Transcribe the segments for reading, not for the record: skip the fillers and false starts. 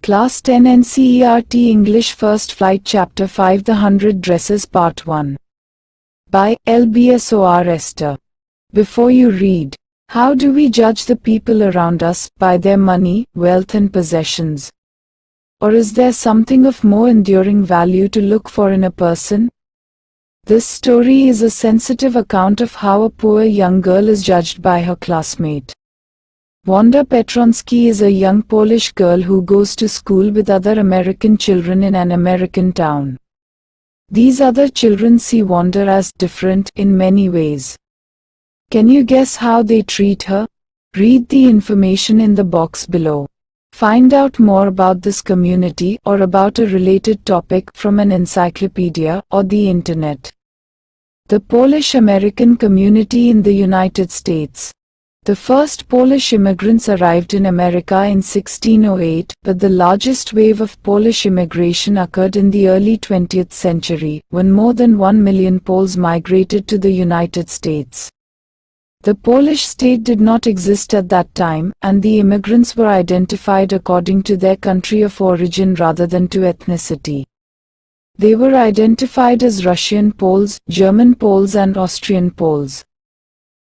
Class 10 NCERT English First Flight Chapter 5 The 100 Dresses Part 1 by LBSOR Esther. Before you read, how do we judge the people around us? By their money, wealth and possessions? Or is there something of more enduring value to look for in a person? This story is a sensitive account of how a poor young girl is judged by her classmate. Wanda Petronsky is a young Polish girl who goes to school with other American children in an American town. These other children see Wanda as different in many ways. Can you guess how they treat her? Read the information in the box below. Find out more about this community or about a related topic from an encyclopedia or the internet. The Polish-American community in the United States. The first Polish immigrants arrived in America in 1608, but the largest wave of Polish immigration occurred in the early 20th century, when more than 1 million Poles migrated to the United States. The Polish state did not exist at that time, and the immigrants were identified according to their country of origin rather than to ethnicity. They were identified as Russian Poles, German Poles and Austrian Poles.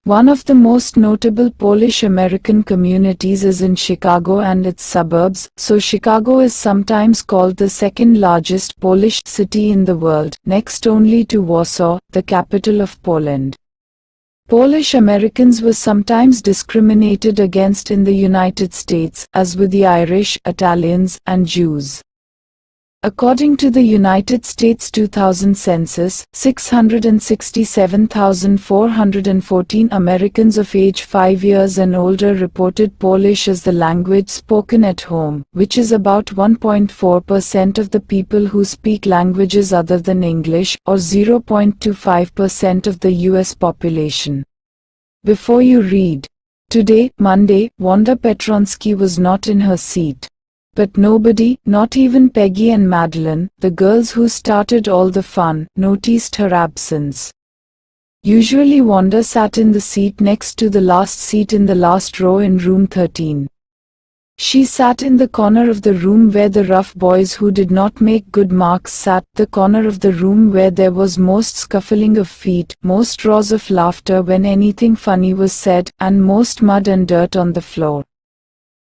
One of the most notable Polish-American communities is in Chicago and its suburbs, so Chicago is sometimes called the second largest Polish city in the world, next only to Warsaw, the capital of Poland. Polish Americans were sometimes discriminated against in the United States, as with the Irish, Italians, and Jews. According to the United States 2000 census, 667,414 Americans of age 5 years and older reported Polish as the language spoken at home, which is about 1.4% of the people who speak languages other than English, or 0.25% of the US population. Before you read, today, Monday, Wanda Petronsky was not in her seat. But nobody, not even Peggy and Madeline, the girls who started all the fun, noticed her absence. Usually Wanda sat in the seat next to the last seat in the last row in room 13. She sat in the corner of the room where the rough boys who did not make good marks sat, the corner of the room where there was most scuffling of feet, most roars of laughter when anything funny was said, and most mud and dirt on the floor.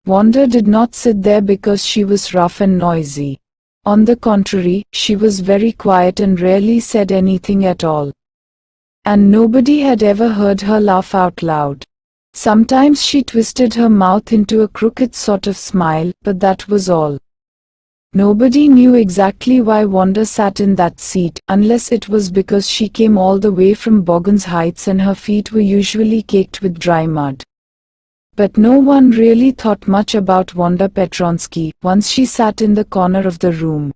Wanda did not sit there because she was rough and noisy. On the contrary, she was very quiet and rarely said anything at all. And nobody had ever heard her laugh out loud. Sometimes she twisted her mouth into a crooked sort of smile, but that was all. Nobody knew exactly why Wanda sat in that seat, unless it was because she came all the way from Bogans Heights and her feet were usually caked with dry mud. But no one really thought much about Wanda Petronsky once she sat in the corner of the room.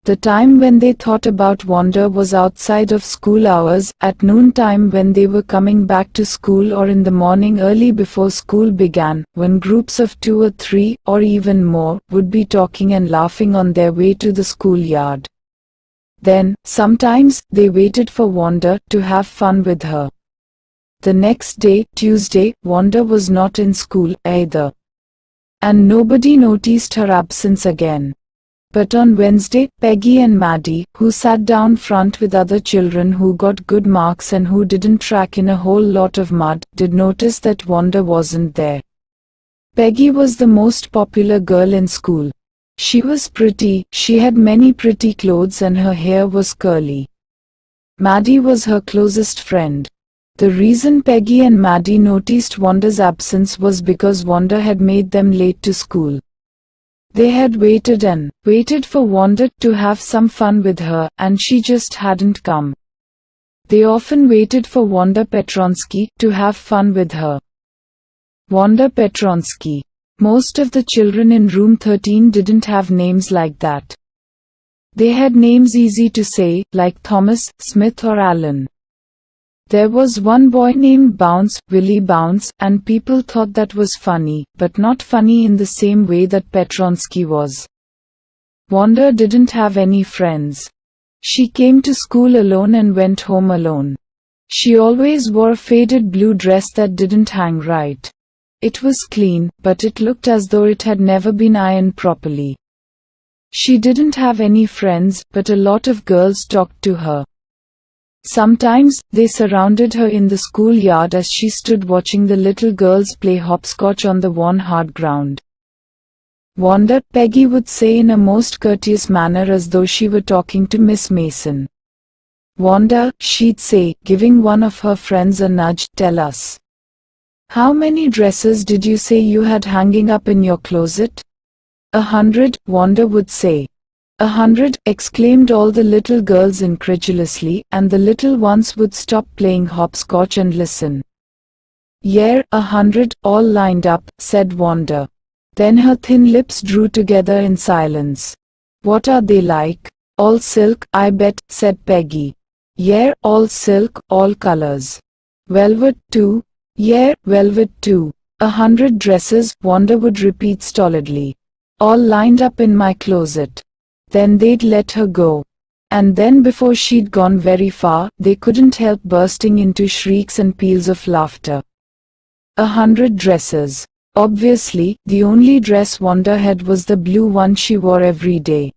The time when they thought about Wanda was outside of school hours, at noontime when they were coming back to school, or in the morning early before school began, when groups of 2 or 3, or even more, would be talking and laughing on their way to the schoolyard. Then, sometimes, they waited for Wanda to have fun with her. The next day, Tuesday, Wanda was not in school either. And nobody noticed her absence again. But on Wednesday, Peggy and Maddie, who sat down front with other children who got good marks and who didn't track in a whole lot of mud, did notice that Wanda wasn't there. Peggy was the most popular girl in school. She was pretty, she had many pretty clothes and her hair was curly. Maddie was her closest friend. The reason Peggy and Maddie noticed Wanda's absence was because Wanda had made them late to school. They had waited and waited for Wanda to have some fun with her, and she just hadn't come. They often waited for Wanda Petronsky to have fun with her. Wanda Petronsky. Most of the children in room 13 didn't have names like that. They had names easy to say, like Thomas, Smith or Allen. There was one boy named Bounce, Willie Bounce, and people thought that was funny, but not funny in the same way that Petronsky was. Wanda didn't have any friends. She came to school alone and went home alone. She always wore a faded blue dress that didn't hang right. It was clean, but it looked as though it had never been ironed properly. She didn't have any friends, but a lot of girls talked to her. Sometimes, they surrounded her in the schoolyard as she stood watching the little girls play hopscotch on the worn hard ground. "Wanda," Peggy would say in a most courteous manner as though she were talking to Miss Mason. "Wanda," she'd say, giving one of her friends a nudge, "tell us. How many dresses did you say you had hanging up in your closet?" 100, Wanda would say. 100, exclaimed all the little girls incredulously, and the little ones would stop playing hopscotch and listen. "Yeah, 100, all lined up," said Wanda. Then her thin lips drew together in silence. "What are they like?" "All silk, I bet," said Peggy. "Yeah, all silk, all colors." "Velvet too?" "Yeah, velvet too." 100 dresses, Wanda would repeat stolidly. "All lined up in my closet." Then they'd let her go. And then before she'd gone very far, they couldn't help bursting into shrieks and peals of laughter. 100 dresses. Obviously, the only dress Wanda had was the blue one she wore every day.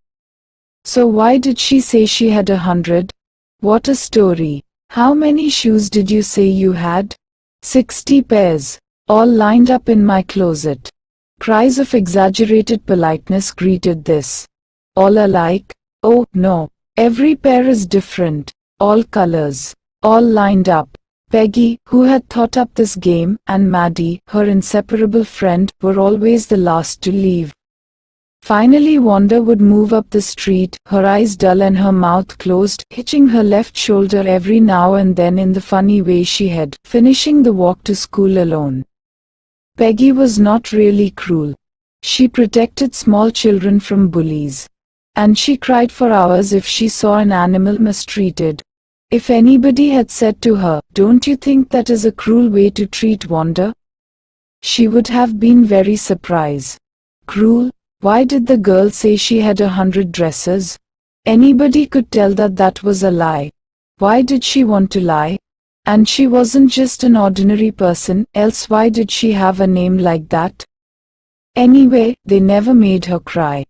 So why did she say she had 100? What a story. "How many shoes did you say you had?" 60 pairs. All lined up in my closet. Cries of exaggerated politeness greeted this. "All alike?" "Oh, no. Every pair is different. All colors. All lined up." Peggy, who had thought up this game, and Maddie, her inseparable friend, were always the last to leave. Finally Wanda would move up the street, her eyes dull and her mouth closed, hitching her left shoulder every now and then in the funny way she had, finishing the walk to school alone. Peggy was not really cruel. She protected small children from bullies. And she cried for hours if she saw an animal mistreated. If anybody had said to her, "Don't you think that is a cruel way to treat Wanda?" she would have been very surprised. Cruel? Why did the girl say she had 100 dresses? Anybody could tell that that was a lie. Why did she want to lie? And she wasn't just an ordinary person, else why did she have a name like that? Anyway, they never made her cry.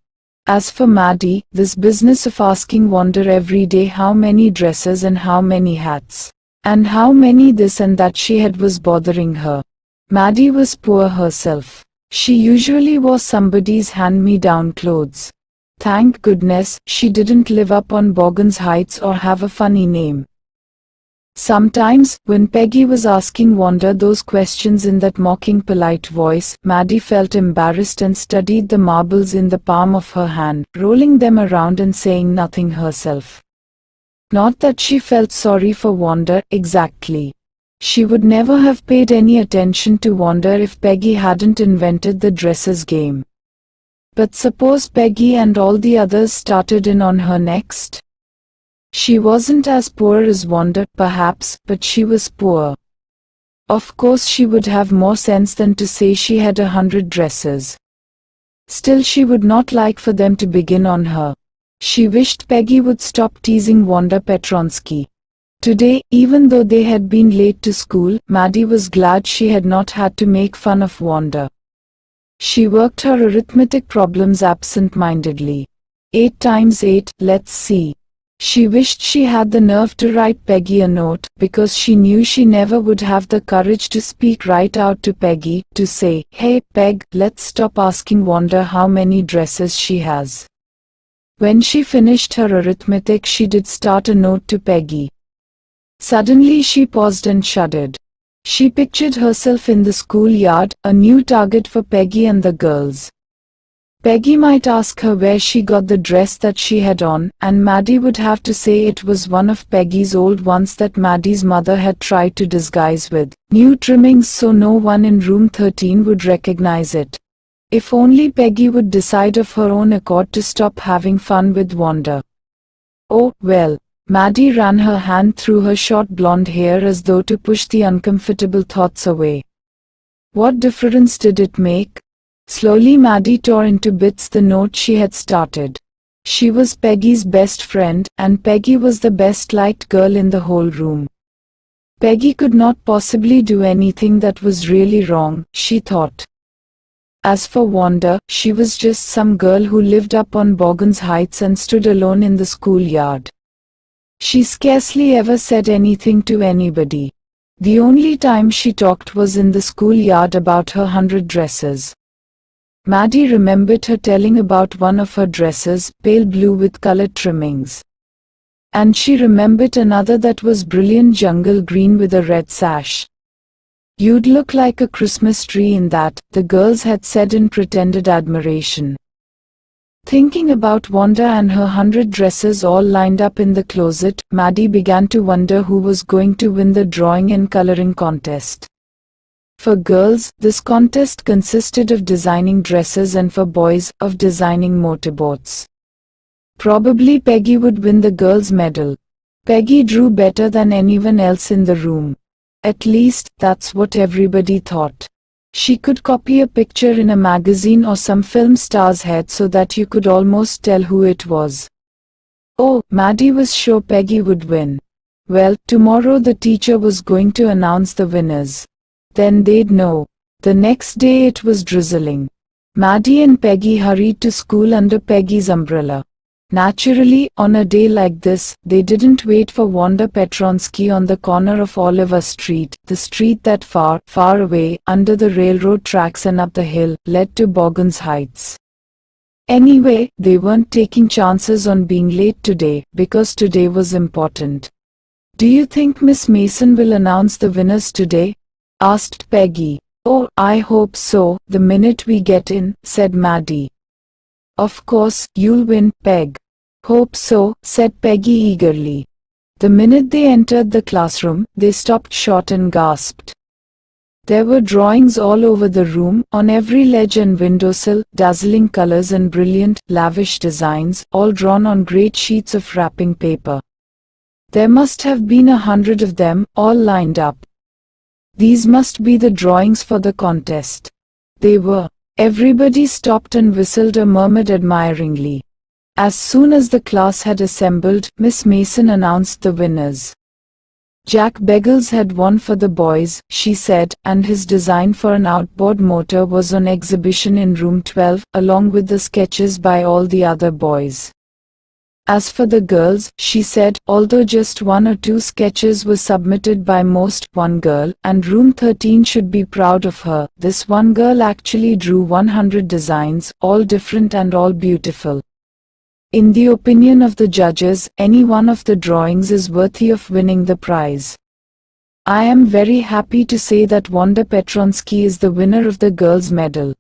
As for Maddie, this business of asking Wanda every day how many dresses and how many hats, and how many this and that she had was bothering her. Maddie was poor herself. She usually wore somebody's hand-me-down clothes. Thank goodness, she didn't live up on Bogans Heights or have a funny name. Sometimes, when Peggy was asking Wanda those questions in that mocking polite voice, Maddie felt embarrassed and studied the marbles in the palm of her hand, rolling them around and saying nothing herself. Not that she felt sorry for Wanda, exactly. She would never have paid any attention to Wanda if Peggy hadn't invented the dresses game. But suppose Peggy and all the others started in on her next? She wasn't as poor as Wanda, perhaps, but she was poor. Of course she would have more sense than to say she had 100 dresses. Still she would not like for them to begin on her. She wished Peggy would stop teasing Wanda Petronsky. Today, even though they had been late to school, Maddie was glad she had not had to make fun of Wanda. She worked her arithmetic problems absent-mindedly. 8 times 8, let's see. She wished she had the nerve to write Peggy a note, because she knew she never would have the courage to speak right out to Peggy, to say, "Hey, Peg, let's stop asking Wanda how many dresses she has." When she finished her arithmetic she did start a note to Peggy. Suddenly she paused and shuddered. She pictured herself in the schoolyard, a new target for Peggy and the girls. Peggy might ask her where she got the dress that she had on, and Maddie would have to say it was one of Peggy's old ones that Maddie's mother had tried to disguise with new trimmings so no one in room 13 would recognize it. If only Peggy would decide of her own accord to stop having fun with Wanda. Oh, well. Maddie ran her hand through her short blonde hair as though to push the uncomfortable thoughts away. What difference did it make? Slowly Maddie tore into bits the note she had started. She was Peggy's best friend, and Peggy was the best liked girl in the whole room. Peggy could not possibly do anything that was really wrong, she thought. As for Wanda, she was just some girl who lived up on Bogans Heights and stood alone in the schoolyard. She scarcely ever said anything to anybody. The only time she talked was in the schoolyard about her 100 dresses. Maddie remembered her telling about one of her dresses, pale blue with colored trimmings. And she remembered another that was brilliant jungle green with a red sash. "You'd look like a Christmas tree in that," the girls had said in pretended admiration. Thinking about Wanda and her 100 dresses all lined up in the closet, Maddie began to wonder who was going to win the drawing and coloring contest. For girls, this contest consisted of designing dresses, and for boys, of designing motorboats. Probably Peggy would win the girls' medal. Peggy drew better than anyone else in the room. At least, that's what everybody thought. She could copy a picture in a magazine or some film star's head so that you could almost tell who it was. Oh, Maddie was sure Peggy would win. Well, tomorrow the teacher was going to announce the winners. Then they'd know. The next day it was drizzling. Maddie and Peggy hurried to school under Peggy's umbrella. Naturally, on a day like this, they didn't wait for Wanda Petronsky on the corner of Oliver Street, the street that far, far away, under the railroad tracks and up the hill, led to Bogans Heights. Anyway, they weren't taking chances on being late today, because today was important. "Do you think Miss Mason will announce the winners today?" asked Peggy. "Oh, I hope so, the minute we get in," said Maddie. "Of course, you'll win, Peg." "Hope so," said Peggy eagerly. The minute they entered the classroom, they stopped short and gasped. There were drawings all over the room, on every ledge and windowsill, dazzling colors and brilliant, lavish designs, all drawn on great sheets of wrapping paper. There must have been 100 of them, all lined up. These must be the drawings for the contest. They were. Everybody stopped and whistled or murmured admiringly. As soon as the class had assembled, Miss Mason announced the winners. Jack Beggles had won for the boys, she said, and his design for an outboard motor was on exhibition in room 12, along with the sketches by all the other boys. As for the girls, she said, although just one or two sketches were submitted by most, one girl, and room 13 should be proud of her, this one girl actually drew 100 designs, all different and all beautiful. In the opinion of the judges, any one of the drawings is worthy of winning the prize. I am very happy to say that Wanda Petronsky is the winner of the girls' medal.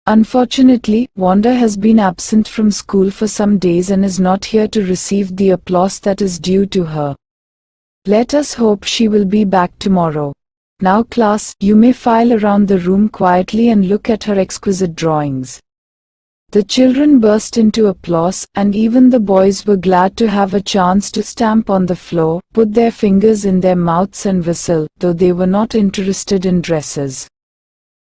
Unfortunately, Wanda has been absent from school for some days and is not here to receive the applause that is due to her. Let us hope she will be back tomorrow. Now class, you may file around the room quietly and look at her exquisite drawings. The children burst into applause, and even the boys were glad to have a chance to stamp on the floor, put their fingers in their mouths and whistle, though they were not interested in dresses.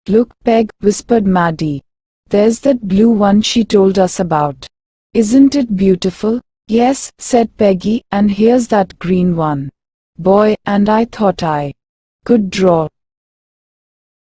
"Look, Peg," whispered Maddie. "There's that blue one she told us about. Isn't it beautiful?" "Yes," said Peggy, "and here's that green one. Boy, and I thought I could draw."